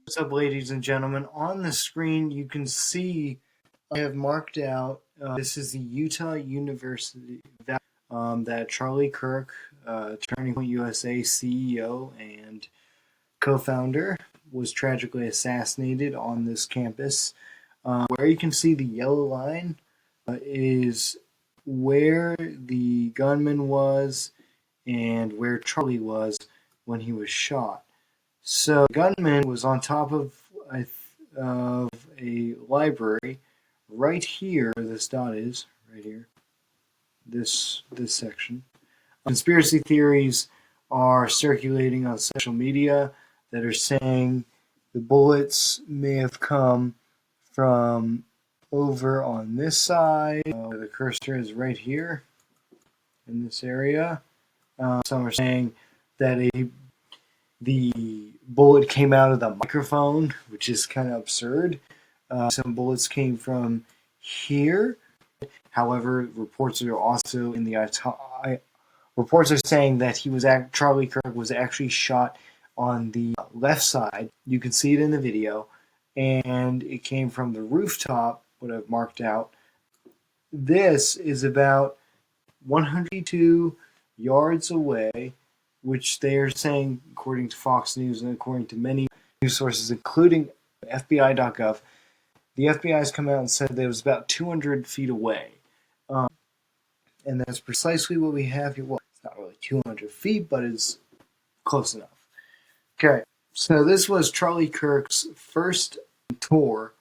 What's up, ladies and gentlemen? On the screen, you can see I have marked out this is the Utah University that Charlie Kirk, Turning Point USA CEO and co founder, was tragically assassinated on this campus. Where you can see the yellow line is where the gunman was and where Charlie was when he was shot. So the gunman was on top of a library right here. This dot is right here. This section. Conspiracy theories are circulating on social media that are saying the bullets may have come from over on this side. Where the cursor is right here in this area. Some are saying that the bullet came out of the microphone, which is kind of absurd. Some bullets came from here. However, reports are also in the reports are saying that Charlie Kirk was actually shot on the left side. You can see it in the video, and it came from the rooftop. What I've marked out. This is about 102 yards away, which they are saying, according to Fox News and according to many news sources, including FBI.gov, the FBI has come out and said that it was about 200 feet away. And that's precisely what we have here. Well, it's not really 200 feet, but it's close enough. Okay, so this was Charlie Kirk's first tour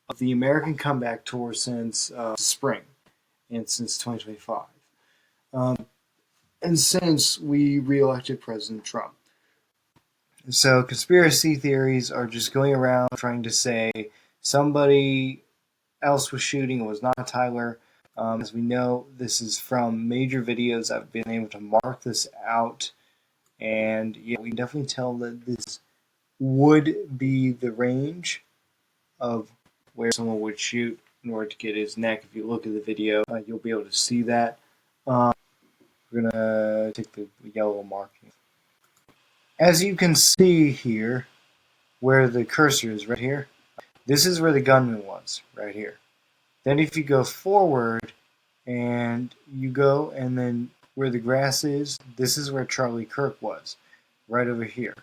of the American Comeback Tour since spring and since 2025. And since we re-elected President Trump. So conspiracy theories are just going around trying to say somebody else was shooting. It was not Tyler. As we know, this is from major videos. I've been able to mark this out. And yeah, we can definitely tell that this would be the range of where someone would shoot in order to get his neck. If you look at the video, you'll be able to see that. We're going to take the yellow marking. As you can see here, where the cursor is right here, this is where the gunman was, right here. Then if you go forward and you go and then where the grass is, this is where Charlie Kirk was, right over here.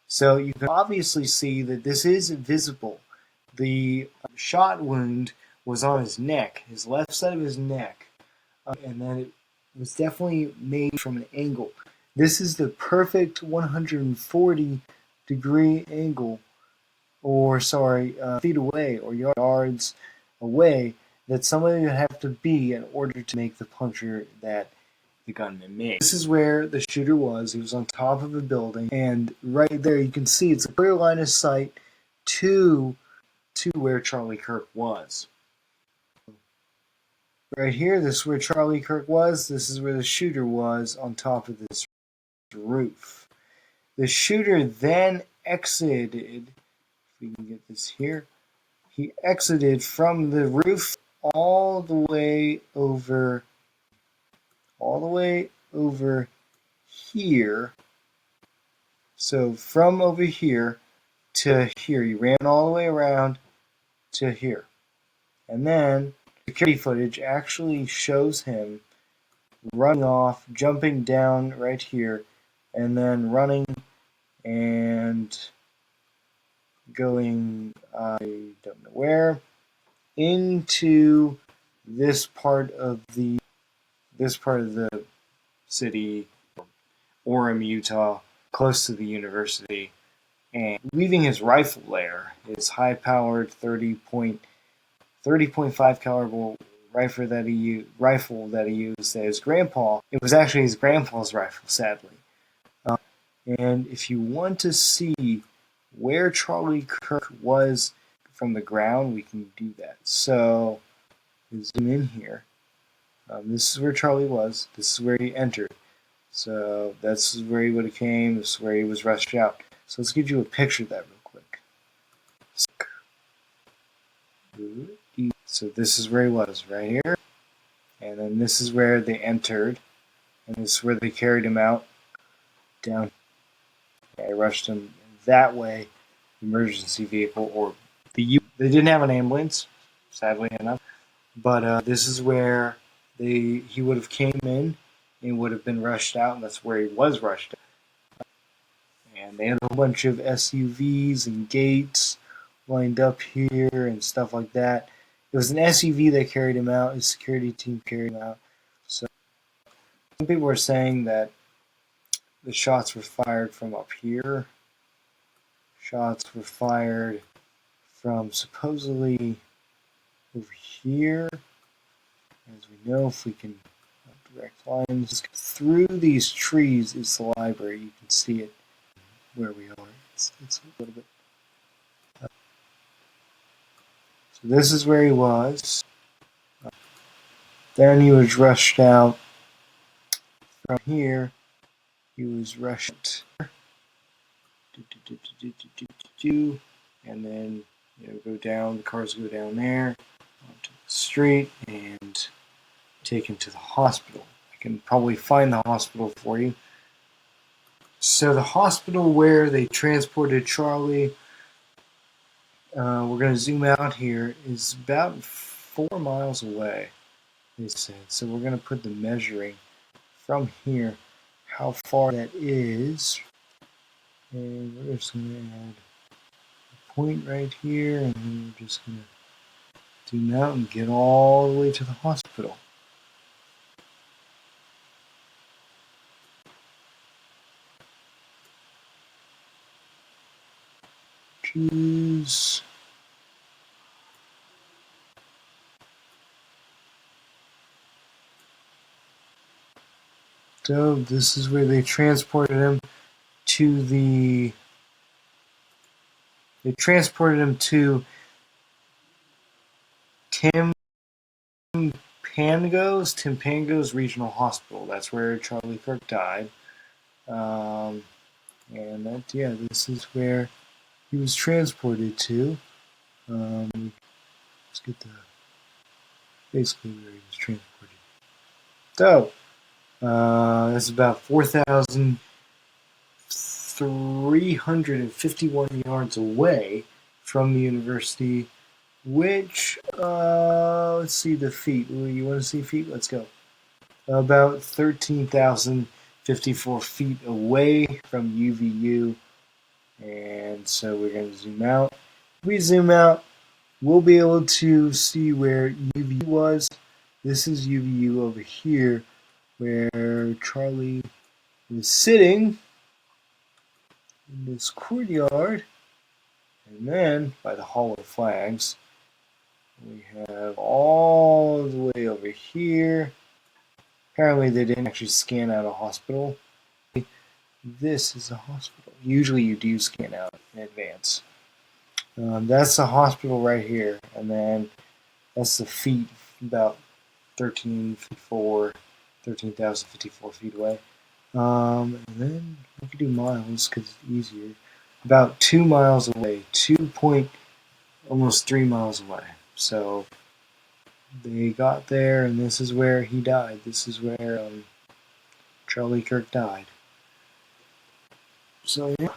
So you can obviously see that this is visible. The shot wound was on his neck, his left side of his neck, and then it was definitely made from an angle. This is the perfect 140 degree angle, or feet away or yards away that somebody would have to be in order to make the puncture that the gunman made. This is where the shooter was. He was on top of a building, and right there you can see it's a clear line of sight to where Charlie Kirk was. Right here, this is where Charlie Kirk was. This is where the shooter was on top of this roof. The shooter then exited, if we can get this here, he exited from the roof all the way over here. So from over here to here, he ran all the way around to here. And then security footage actually shows him running off, jumping down right here, and then running and going, I don't know where, into this part of the city, Orem, Utah, close to the university, and leaving his rifle there, his high-powered 30.5 caliber rifle that he used at his grandpa. It was actually his grandpa's rifle, sadly. And if you want to see where Charlie Kirk was from the ground, we can do that. So, zoom in here. This is where Charlie was. This is where he entered. So, that's where he would have came. This is where he was rushed out. So, let's give you a picture of that real quick. So, this is where he was, right here. And then this is where they entered. And this is where they carried him out. Down. I rushed him that way. emergency vehicle, or they didn't have an ambulance, sadly enough. But this is where he would have came in and would have been rushed out, and that's where he was rushed out. And they had a whole bunch of SUVs and gates lined up here and stuff like that. It was an SUV that carried him out. His security team carried him out. So some people were saying that the shots were fired from up here. Shots were fired from supposedly over here. As we know, if we can direct lines through these trees is the library. You can see it where we are. It's a little bit. So this is where he was. Then he was rushed out from here. He was rushed, and then go down. The cars go down there onto the street and taken to the hospital. I can probably find the hospital for you. So the hospital where they transported Charlie, we're going to zoom out here, is about 4 miles away, they said. So we're going to put the measuring from here, how far that is. And we're just going to add a point right here, and then we're just going to zoom out and get all the way to the hospital. Choose. So this is where they transported him to the. They transported him to Timpango's Regional Hospital. That's where Charlie Kirk died. And this is where he was transported to. Let's get basically where he was transported. So, that's about 4,351 yards away from the university, which, let's see the feet. You want to see feet? Let's go. About 13,054 feet away from UVU. And so we're going to zoom out. If we zoom out, we'll be able to see where UVU was. This is UVU over here, where Charlie is sitting in this courtyard. And then, by the Hall of Flags, we have all the way over here. Apparently they didn't actually scan out a hospital. This is a hospital. Usually you do scan out in advance. That's the hospital right here. And then that's the feet, about 13,054 feet away. And then we can do miles because it's easier. About 2 miles away, almost 3 miles away. So they got there, and this is where he died. This is where Charlie Kirk died. So yeah.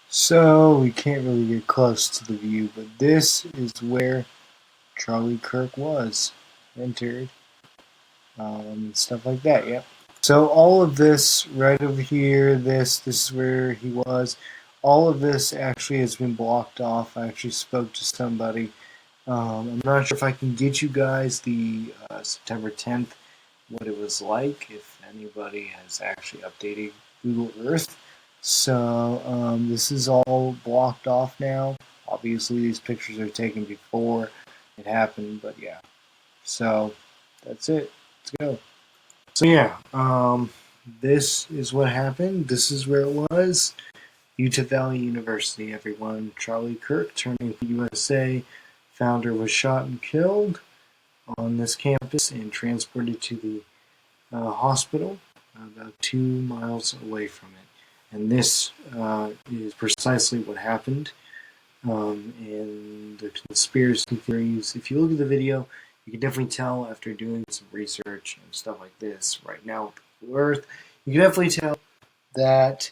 So we can't really get close to the view, but this is where Charlie Kirk was entered. And stuff like that, yeah. So all of this right over here, this is where he was. All of this actually has been blocked off. I actually spoke to somebody. I'm not sure if I can get you guys the September 10th, what it was like, if anybody has actually updated Google Earth. So this is all blocked off now. Obviously these pictures are taken before it happened, but yeah. So that's it. Let's go. So yeah, this is what happened. This is where it was. Utah Valley University, everyone. Charlie Kirk, turning USA founder, was shot and killed on this campus and transported to the hospital about 2 miles away from it. And this is precisely what happened. And the conspiracy theories, if you look at the video, you can definitely tell after doing some research and stuff like this right now with Google Earth, you can definitely tell that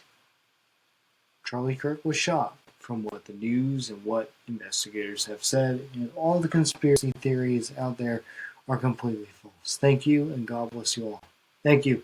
Charlie Kirk was shot, from what the news and what investigators have said, and all the conspiracy theories out there are completely false. Thank you, and God bless you all. Thank you.